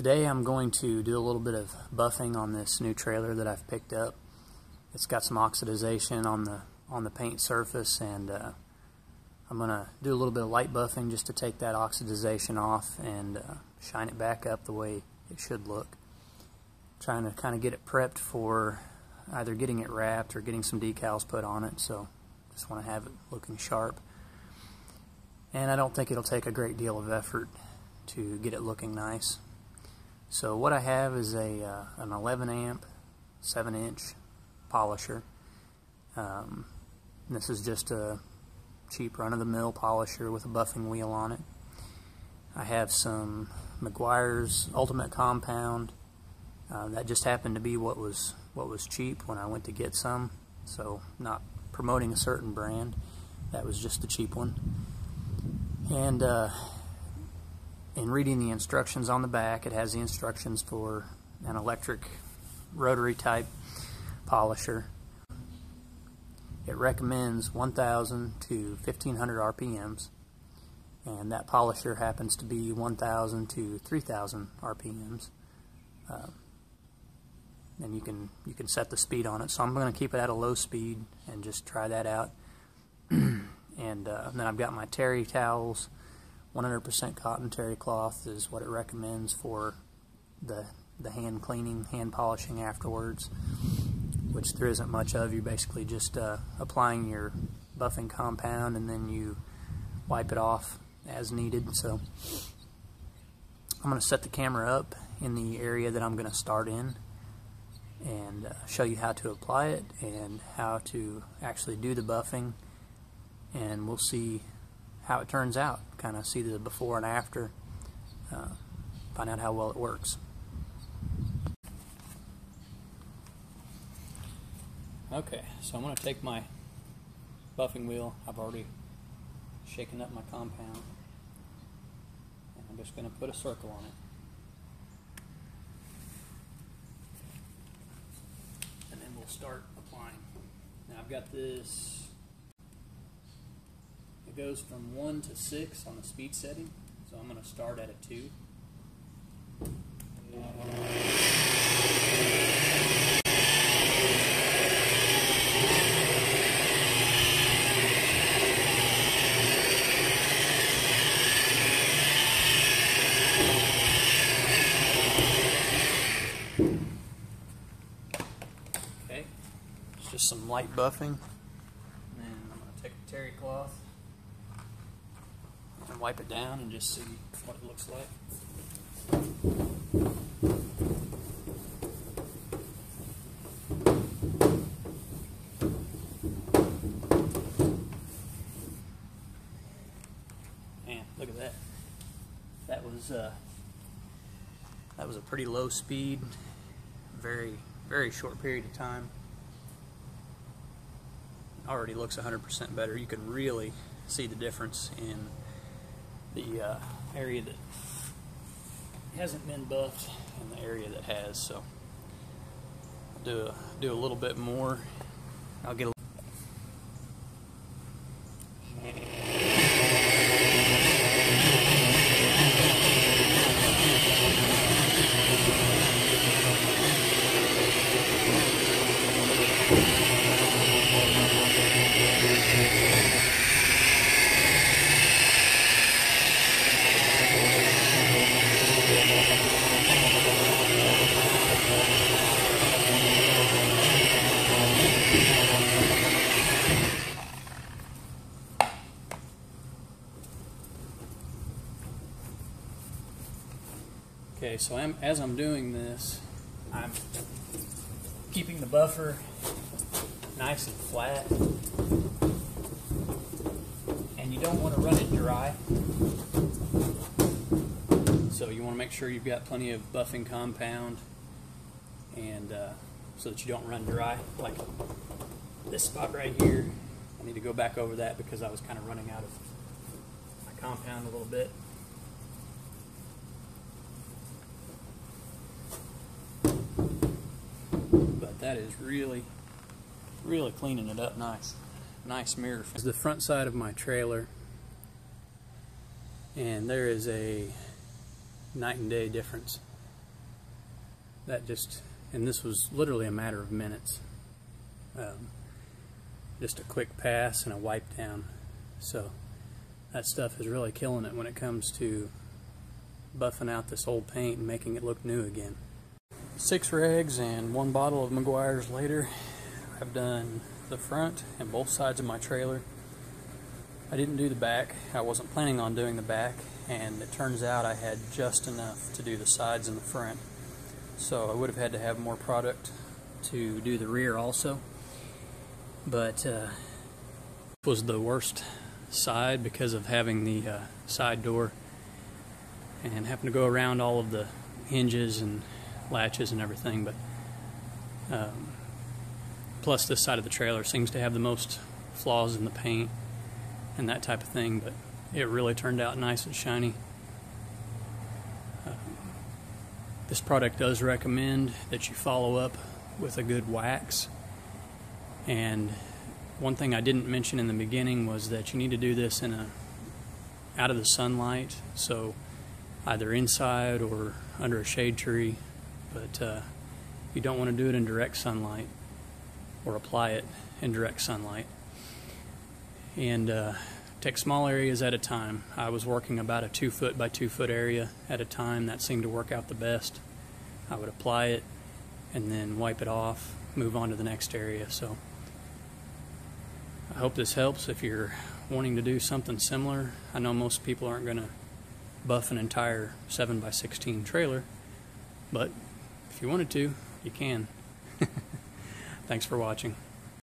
Today I'm going to do a little bit of buffing on this new trailer that I've picked up. It's got some oxidization on the paint surface, and I'm going to do a little bit of light buffing just to take that oxidization off and shine it back up the way it should look. Trying to kind of get it prepped for either getting it wrapped or getting some decals put on it, so just want to have it looking sharp. And I don't think it'll take a great deal of effort to get it looking nice. So what I have is an 11 amp 7-inch polisher. This is just a cheap run-of-the-mill polisher with a buffing wheel on it. I have some Meguiar's Ultimate Compound. That just happened to be what was cheap when I went to get some, so not promoting a certain brand. That was just the cheap one. And in reading the instructions on the back, it has the instructions for an electric rotary type polisher. It recommends 1,000 to 1,500 RPMs, and that polisher happens to be 1,000 to 3,000 RPMs. And you can set the speed on it. So I'm going to keep it at a low speed and just try that out. And then I've got my terry towels. 100% cotton terry cloth is what it recommends for the hand cleaning, hand polishing afterwards, which there isn't much of. You're basically just applying your buffing compound and then you wipe it off as needed. So I'm going to set the camera up in the area that I'm going to start in and show you how to apply it and how to actually do the buffing, and we'll see how it turns out, kind of see the before and after, find out how well it works. Okay, so I'm going to take my buffing wheel. I've already shaken up my compound, and I'm just going to put a circle on it. And then we'll start applying. Now I've got this. It goes from 1 to 6 on the speed setting, so I'm going to start at a 2. Okay, it's just some light buffing, and then I'm going to take a terry cloth and wipe it down and just see what it looks like. Man, look at that. That was a pretty low speed, very short period of time. Already looks 100% better. You can really see the difference in the area that hasn't been buffed and the area that has. So I'll do a little bit more. I'll get a Okay, so as I'm doing this, I'm keeping the buffer nice and flat, and you don't want to run it dry. So you want to make sure you've got plenty of buffing compound, and so that you don't run dry. Like this spot right here, I need to go back over that because I was kind of running out of my compound a little bit. That is really cleaning it up nice. Nice mirror. This is the front side of my trailer, and there is a night and day difference and this was literally a matter of minutes. Just a quick pass and a wipe down. So that stuff is really killing it when it comes to buffing out this old paint and making it look new again. 6 regs and 1 bottle of Meguiar's later, I've done the front and both sides of my trailer. I didn't do the back. I wasn't planning on doing the back, and it turns out I had just enough to do the sides and the front. So I would have had to have more product to do the rear also. But it was the worst side because of having the side door and having to go around all of the hinges and latches and everything. But plus this side of the trailer seems to have the most flaws in the paint and that type of thing, but it really turned out nice and shiny. This product does recommend that you follow up with a good wax. And one thing I didn't mention in the beginning was that you need to do this out of the sunlight, so either inside or under a shade tree, but you don't want to do it in direct sunlight or apply it in direct sunlight. And take small areas at a time. I was working about a 2 foot by 2 foot area at a time. That seemed to work out the best. I would apply it and then wipe it off, move on to the next area. So I hope this helps if you're wanting to do something similar. I know most people aren't going to buff an entire 7x16 trailer, but if you wanted to, you can. Thanks for watching.